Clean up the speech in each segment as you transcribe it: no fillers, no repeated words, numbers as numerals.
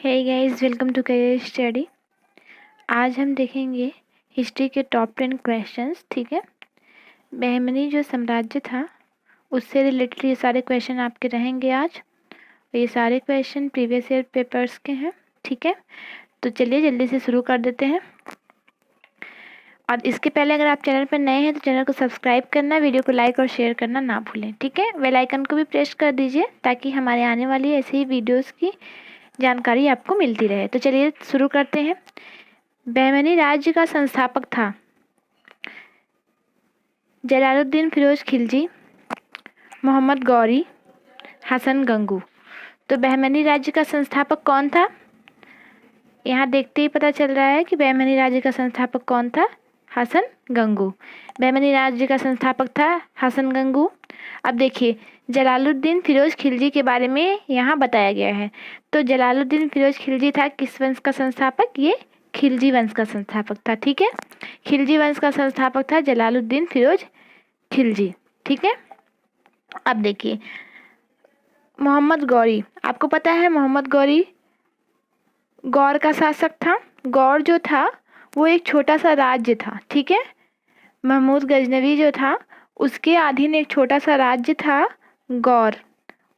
Hey guys, welcome to career study. आज हम देखेंगे हिस्ट्री के टॉप 10 क्वेश्चंस। ठीक है, बहमनी जो साम्राज्य था उससे रिलेटेड ये सारे क्वेश्चन आपके रहेंगे आज। ये सारे क्वेश्चन प्रीवियस ईयर पेपर्स के हैं। ठीक है, तो चलिए जल्दी से शुरू कर देते हैं। और इसके पहले अगर आप चैनल पर नए हैं तो चैनल को सब्सक्राइब करना, वीडियो को लाइक और शेयर करना ना भूलें। ठीक है, बेल आइकन को भी प्रेस कर दीजिए ताकि हमारे आने वाली ऐसे ही वीडियोज़ की जानकारी आपको मिलती रहे। तो चलिए शुरू करते हैं। बहमनी राज्य का संस्थापक था जलालुद्दीन फिरोज खिलजी, मोहम्मद गौरी, हसन गंगू। तो बहमनी राज्य का संस्थापक कौन था? यहाँ देखते ही पता चल रहा है कि बहमनी राज्य का संस्थापक कौन था? हसन गंगू। बहमनी राज्य का संस्थापक था हसन गंगू। अब देखिए, जलालुद्दीन फिरोज खिलजी के बारे में यहाँ बताया गया है। तो जलालुद्दीन फिरोज खिलजी था किस वंश का संस्थापक? ये खिलजी वंश का संस्थापक था। ठीक है, खिलजी वंश का संस्थापक था जलालुद्दीन फिरोज खिलजी। ठीक है, अब देखिए मोहम्मद गौरी। आपको पता है मोहम्मद गौरी गौर का शासक था। गौर जो था वो एक छोटा सा राज्य था। ठीक है, महमूद गजनवी जो था उसके अधीन एक छोटा सा राज्य था गौर।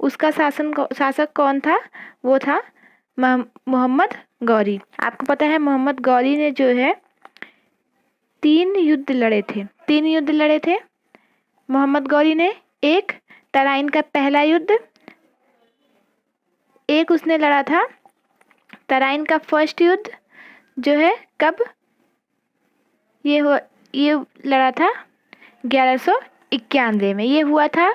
उसका शासक कौन था? वो था मोहम्मद गौरी। आपको पता है मोहम्मद गौरी ने जो है 3 युद्ध लड़े थे। 3 युद्ध लड़े थे मोहम्मद गौरी ने। एक तराइन का पहला युद्ध, एक उसने लड़ा था तराइन का फर्स्ट युद्ध जो है कब ये लड़ा था 1191 में। ये हुआ था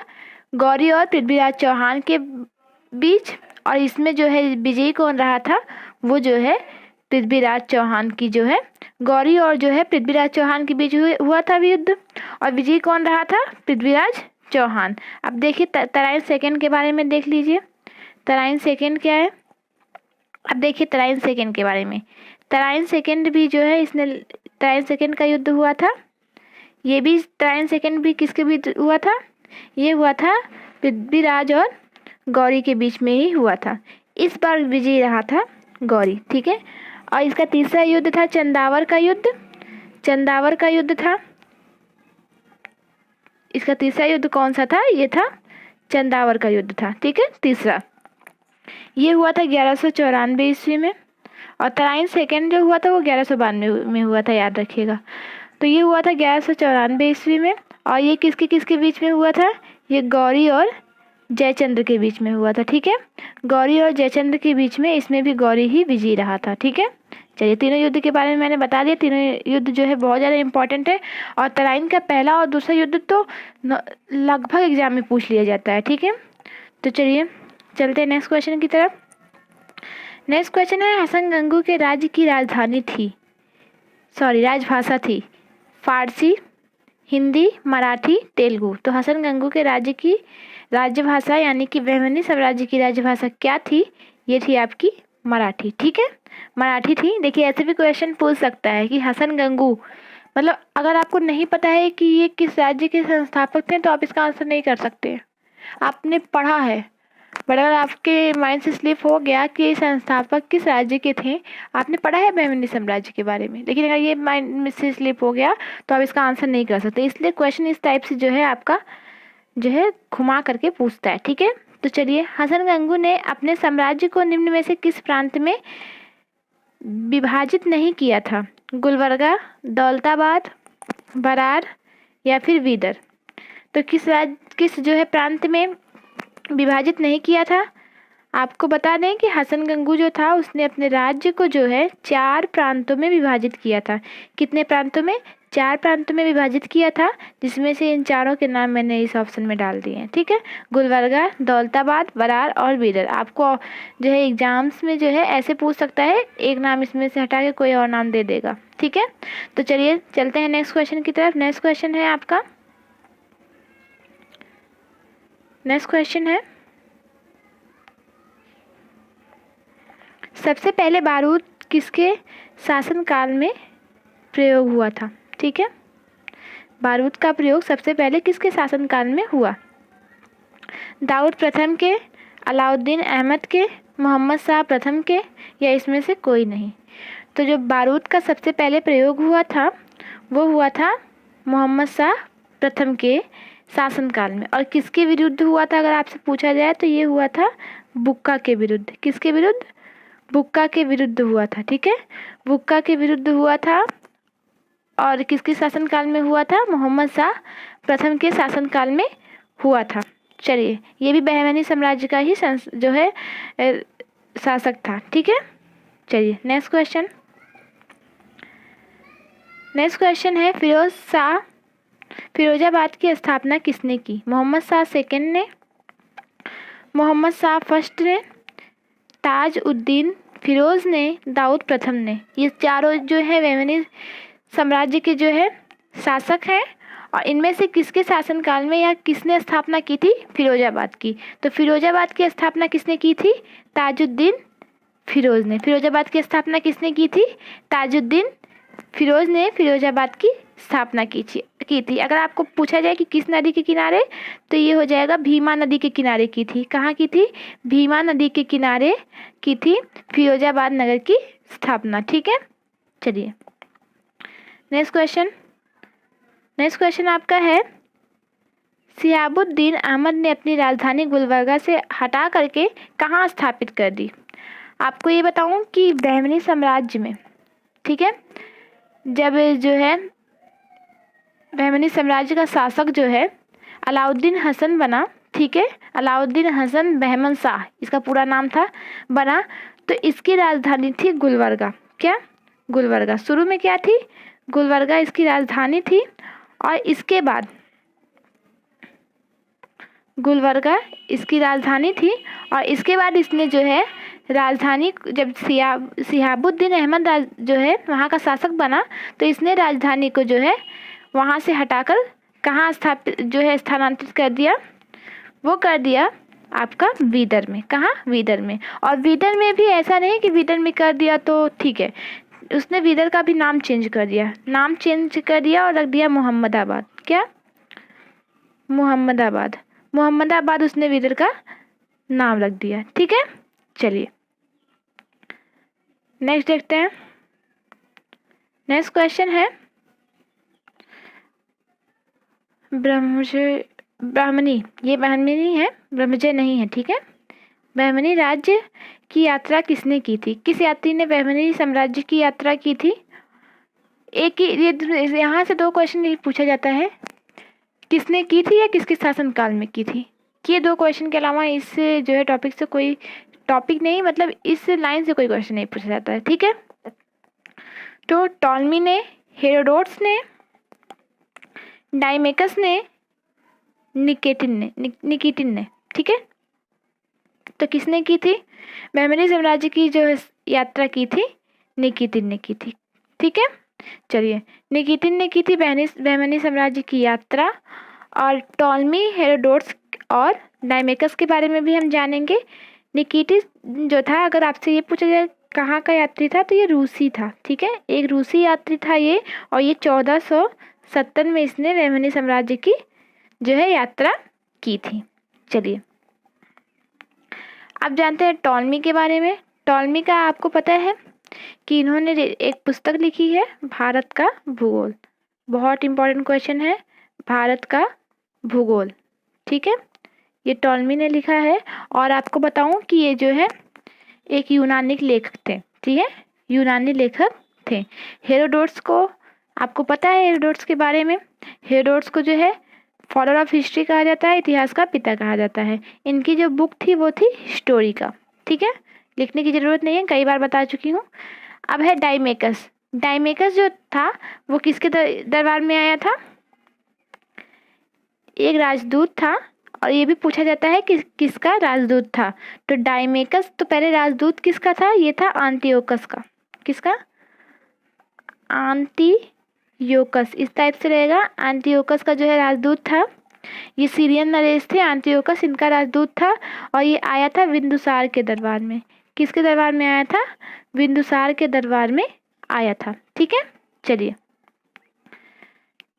गौरी और पृथ्वीराज चौहान के बीच। और इसमें जो है विजयी कौन रहा था? वो जो है पृथ्वीराज चौहान की जो है गौरी और जो है पृथ्वीराज चौहान के बीच हुआ था युद्ध। और विजयी कौन रहा था? पृथ्वीराज चौहान। अब देखिए तराइन सेकंड के बारे में देख लीजिए। तराइन सेकंड क्या है? अब देखिए तराइन सेकंड के बारे में। तराइन सेकंड भी जो है इसने तराइन सेकंड का युद्ध हुआ था। ये भी तराइन सेकंड भी किसके बीच हुआ था? ये हुआ था पृथ्वीराज और गौरी के बीच में ही हुआ था। इस बार विजयी रहा था गौरी। ठीक है, और इसका तीसरा युद्ध था चंदावर का युद्ध। चंदावर का युद्ध था। इसका तीसरा युद्ध कौन सा था? ये था चंदावर का युद्ध था। ठीक है, तीसरा ये हुआ था 1194 ईस्वी में। और तराइन सेकंड जो हुआ था वो 1192 में हुआ था, याद रखिएगा। तो ये हुआ था 1194 ईस्वी में। और ये किसके किसके बीच में हुआ था? ये गौरी और जयचंद्र के बीच में हुआ था। ठीक है, गौरी और जयचंद्र के बीच में, इसमें भी गौरी ही विजयी रहा था। ठीक है, चलिए तीनों युद्ध के बारे में मैंने बता दिया। तीनों युद्ध जो है बहुत ज़्यादा इंपॉर्टेंट है। और तराइन का पहला और दूसरा युद्ध तो लगभग एग्जाम में पूछ लिया जाता है। ठीक है, तो चलिए चलते हैं नेक्स्ट क्वेश्चन की तरफ। नेक्स्ट क्वेश्चन है, हसन गंगू के राज्य की राजभाषा थी फारसी, हिंदी, मराठी, तेलुगु। तो हसन गंगू के राज्य की राजभाषा यानी कि बहमनी साम्राज्य की राजभाषा क्या थी? ये थी आपकी मराठी। ठीक है, मराठी थी। देखिए ऐसे भी क्वेश्चन पूछ सकता है कि हसन गंगू, मतलब अगर आपको नहीं पता है कि ये किस राज्य के संस्थापक थे तो आप इसका आंसर नहीं कर सकते। आपने पढ़ा है, बट अगर आपके माइंड से स्लिप हो गया कि संस्थापक किस राज्य के थे, आपने पढ़ा है बहमनी साम्राज्य के बारे में, लेकिन अगर ये माइंड में से स्लिप हो गया तो आप इसका आंसर नहीं कर सकते। इसलिए क्वेश्चन इस टाइप से जो है आपका जो है घुमा करके पूछता है। ठीक है, तो चलिए, हसन गंगू ने अपने साम्राज्य को निम्न में से किस प्रांत में विभाजित नहीं किया था? गुलबर्गा, दौलताबाद, बरार या फिर बीदर। तो किस जो है प्रांत में विभाजित नहीं किया था? आपको बता दें कि हसन गंगू जो था उसने अपने राज्य को जो है 4 प्रांतों में विभाजित किया था। कितने प्रांतों में? 4 प्रांतों में विभाजित किया था, जिसमें से इन चारों के नाम मैंने इस ऑप्शन में डाल दिए हैं। ठीक है, गुलबर्गा, दौलताबाद, बरार और बीदर। आपको जो है एग्जाम्स में जो है ऐसे पूछ सकता है, एक नाम इसमें से हटा के कोई और नाम दे देगा। ठीक है, तो चलिए चलते हैं नेक्स्ट क्वेश्चन की तरफ। नेक्स्ट क्वेश्चन है आपका, नेक्स्ट क्वेश्चन है, सबसे पहले बारूद किसके शासनकाल में प्रयोग हुआ था? ठीक है, बारूद का प्रयोग सबसे पहले किसके शासनकाल में हुआ? दाऊद प्रथम के, अलाउद्दीन अहमद के, मोहम्मद शाह प्रथम के या इसमें से कोई नहीं? तो जो बारूद का सबसे पहले प्रयोग हुआ था वो हुआ था मोहम्मद शाह प्रथम के शासनकाल में। और किसके विरुद्ध हुआ था अगर आपसे पूछा जाए तो ये हुआ था बुक्का के विरुद्ध। किसके विरुद्ध? बुक्का के विरुद्ध हुआ था। ठीक है, बुक्का के विरुद्ध हुआ था। और किसके शासनकाल में हुआ था? मोहम्मद शाह प्रथम के शासनकाल में हुआ था। चलिए, ये भी बहमनी साम्राज्य का ही जो है शासक था। ठीक है, चलिए नेक्स्ट क्वेश्चन। नेक्स्ट क्वेश्चन है फिरोजाबाद की स्थापना किसने की? मोहम्मद शाह सेकंड ने, मोहम्मद शाह फर्स्ट ने, ताज उद्दीन फिरोज ने, दाऊद प्रथम ने। ये चारों जो है बहमनी साम्राज्य के जो है शासक हैं। और इनमें से किसके शासनकाल में या किसने स्थापना की थी? फिरोजाबाद की। तो फिरोजाबाद की स्थापना किसने की थी? ताजुद्दीन फिरोज ने। फिरोजाबाद की स्थापना किसने की थी? ताजुद्दीन फिरोज ने फिरोजाबाद की स्थापना की थी। अगर आपको पूछा जाए कि किस नदी के किनारे, तो ये हो जाएगा भीमा नदी के किनारे की थी। कहाँ की थी? भीमा नदी के किनारे की थी फिरोजाबाद नगर की स्थापना। ठीक है, चलिए नेक्स्ट क्वेश्चन आपका है, सिहाबुद्दीन अहमद ने अपनी राजधानी गुलबर्गा से हटा करके कहाँ स्थापित कर दी? आपको ये बताऊं कि बहमनी साम्राज्य में, ठीक है, जब जो है बहमनी साम्राज्य का शासक जो है अलाउद्दीन हसन बना, ठीक है, अलाउद्दीन हसन बहमन शाह इसका पूरा नाम था, बना, तो इसकी राजधानी थी गुलबर्गा। क्या? गुलबर्गा। शुरू में क्या थी? गुलबर्गा इसकी राजधानी थी। और इसके बाद गुलबर्गा इसकी राजधानी थी। और इसके बाद इसने जो है राजधानी, जब सिहाबुद्दीन अहमद जो है वहाँ का शासक बना, तो इसने राजधानी को जो है वहाँ से हटाकर कहाँ स्थानांतरित कर दिया? वो कर दिया आपका बीदर में। कहाँ? बीदर में। और बीदर में भी ऐसा नहीं कि बीदर में कर दिया तो ठीक है, उसने बीदर का भी नाम चेंज कर दिया। नाम चेंज कर दिया और रख दिया मोहम्मदाबाद। क्या? मोहम्मदाबाद उसने बीदर का नाम रख दिया। ठीक है, चलिए नेक्स्ट देखते हैं। नेक्स्ट क्वेश्चन है, ब्राह्मणी, ये बहमनी है, ब्रह्मजय नहीं है। ठीक है, बहमनी राज्य की यात्रा किसने की थी? किस यात्री ने बहमनी साम्राज्य की यात्रा की थी? एक ही यहाँ से दो क्वेश्चन पूछा जाता है, किसने की थी या किसके शासनकाल में की थी। ये दो क्वेश्चन के अलावा इस जो है टॉपिक से कोई टॉपिक नहीं, मतलब इस लाइन से कोई क्वेश्चन नहीं पूछा जाता है। ठीक है, तो टॉलमी ने, हेरोडोट्स ने, डाइमेकस ने, निकिटिन ने। ठीक है, तो किसने की थी? बहमनी साम्राज्य की जो यात्रा की थी निकिटिन ने की थी। ठीक है, चलिए निकिटिन ने की थी बहमनी साम्राज्य की यात्रा। और टॉलमी, हेरोडोट्स और डाइमेकस के बारे में भी हम जानेंगे। निकिटिन जो था, अगर आपसे ये पूछा जाए कहाँ का यात्री था, तो ये रूसी था। ठीक है, एक रूसी यात्री था ये। और ये 1470 में इसने बहमनी साम्राज्य की जो है यात्रा की थी। चलिए अब जानते हैं टॉलमी के बारे में। टॉलमी का आपको पता है कि इन्होंने एक पुस्तक लिखी है, भारत का भूगोल। बहुत इम्पोर्टेंट क्वेश्चन है, भारत का भूगोल। ठीक है, ये टॉलमी ने लिखा है। और आपको बताऊं कि ये जो है एक यूनानी लेखक थे। ठीक है, यूनानी लेखक थे। हेरोडोट्स को आपको पता है, हेरोडोट्स के बारे में, हेरोडोट्स को जो है फादर ऑफ हिस्ट्री कहा जाता है, इतिहास का पिता कहा जाता है। इनकी जो बुक थी वो थी हिस्टोरी का। ठीक है, लिखने की ज़रूरत नहीं है, कई बार बता चुकी हूँ। अब है डाइमेकस। डाइमेकस जो था वो किसके दरबार में आया था? एक राजदूत था। और ये भी पूछा जाता है कि किसका राजदूत था। तो डाइमेकस तो पहले राजदूत किसका था? ये था एंटियोकस का। किसका? एंटियोकस, इस टाइप से रहेगा। एंटियोकस का जो है राजदूत था। ये सीरियन नरेश थे, एंटियोकस इनका राजदूत था। और ये आया था बिंदुसार के दरबार में। किसके दरबार में आया था? बिंदुसार के दरबार में आया था। ठीक है, चलिए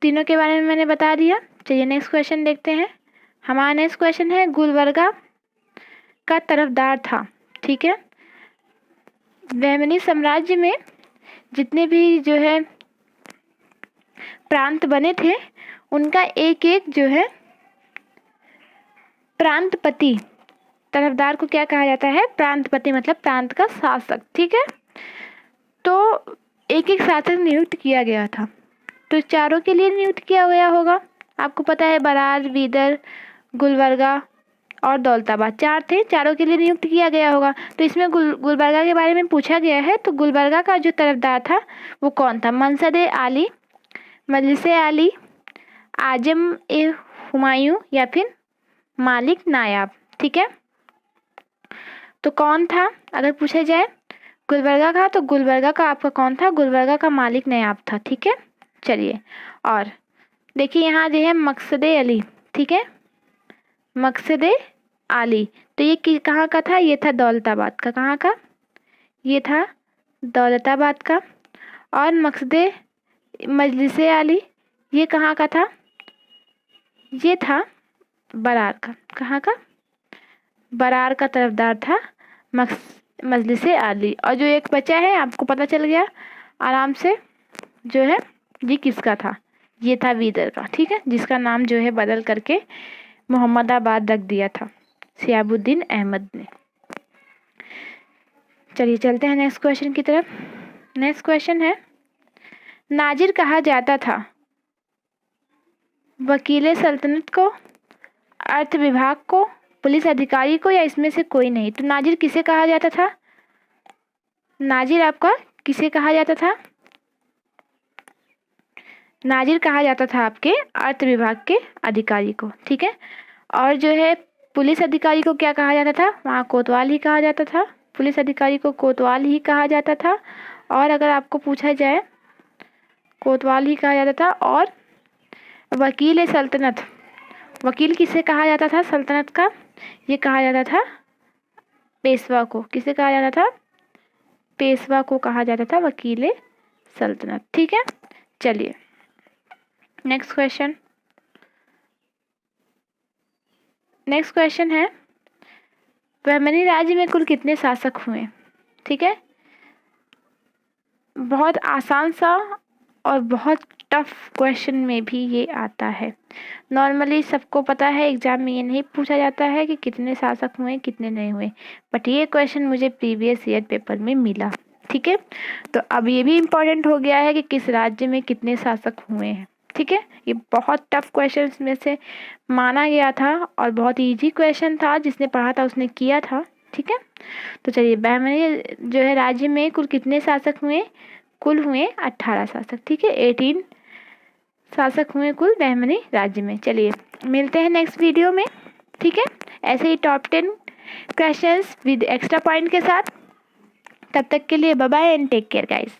तीनों के बारे में मैंने बता दिया। चलिए नेक्स्ट क्वेश्चन देखते हैं। हमारा नेक्स्ट क्वेश्चन है, गुलबर्गा का तरफदार था। ठीक है। बहमनी साम्राज्य में जितने भी जो है प्रांत बने थे उनका एक एक जो है प्रांतपति, तरफदार को क्या कहा जाता है? प्रांतपति, मतलब प्रांत का शासक, ठीक है। तो एक एक शासक नियुक्त किया गया था। तो चारों के लिए नियुक्त किया गया होगा। आपको पता है बरार, बीदर, गुलबर्गा और दौलताबाद 4 थे, चारों के लिए नियुक्त किया गया होगा। तो इसमें गुलबर्गा के बारे में पूछा गया है। तो गुलबर्गा का जो तरफदार था वो कौन था? मंसद-ए आली, मजलिस-ए आली, आजम-ए-हुमायूं या फिर मालिक नायाब, ठीक है। तो कौन था अगर पूछा जाए गुलबर्गा का, तो गुलबर्गा का आपका कौन था? गुलबर्गा का मालिक नायाब था, ठीक है। चलिए, और देखिए यहाँ जो है मकसद-ए अली, ठीक है, मकसद-ए आली, तो ये कहाँ का था? ये था दौलताबाद का। कहाँ का? ये था दौलताबाद का। और मकसद-ए मजलिस-ए आली ये कहाँ का था? ये था बरार का। कहाँ का? बरार का तरफदार था मजलिस-ए आली। और जो एक बचा है आपको पता चल गया आराम से, जो है ये किसका था? ये था बीदर का, ठीक है, जिसका नाम जो है बदल करके मोहम्मदाबाद रख दिया था शिहाबुद्दीन अहमद ने। चलिए चलते हैं नेक्स्ट क्वेश्चन की तरफ। नेक्स्ट क्वेश्चन है, नाजिर कहा जाता था वकील सल्तनत को, अर्थ विभाग को, पुलिस अधिकारी को, या इसमें से कोई नहीं? तो नाजिर किसे कहा जाता था? नाजिर आपका किसे कहा जाता था? नाजिर कहा जाता था आपके अर्थ विभाग के अधिकारी को, ठीक है। और जो है पुलिस अधिकारी को क्या कहा जाता था? वहाँ कोतवाल ही कहा जाता था। पुलिस अधिकारी को कोतवाल ही कहा जाता था। और अगर आपको पूछा जाए कोतवाल ही कहा जाता था। और वकील सल्तनत, वकील किसे कहा जाता था सल्तनत का? ये कहा जाता था पेशवा को। किसे कहा जाता था? पेशवा को कहा जाता था वकील सल्तनत, ठीक है। चलिए नेक्स्ट क्वेश्चन। नेक्स्ट क्वेश्चन है, बहमनी राज्य में कुल कितने शासक हुए? ठीक है, बहुत आसान सा और बहुत टफ क्वेश्चन में भी ये आता है। नॉर्मली सबको पता है एग्जाम में ये नहीं पूछा जाता है कि कितने शासक हुए कितने नहीं हुए, बट ये क्वेश्चन मुझे प्रीवियस ईयर पेपर में मिला, ठीक है। तो अब ये भी इम्पोर्टेंट हो गया है कि किस राज्य में कितने शासक हुए हैं, ठीक है। ये बहुत टफ क्वेश्चन में से माना गया था और बहुत इजी क्वेश्चन था, जिसने पढ़ा था उसने किया था, ठीक है। तो चलिए, बहमनी जो है राज्य में कुल कितने शासक हुए? कुल हुए 18 शासक, ठीक है। 18 शासक हुए कुल बहमनी राज्य में। चलिए मिलते हैं नेक्स्ट वीडियो में, ठीक है, ऐसे ही top 10 questions with extra point के साथ। तब तक के लिए bye bye and take care guys.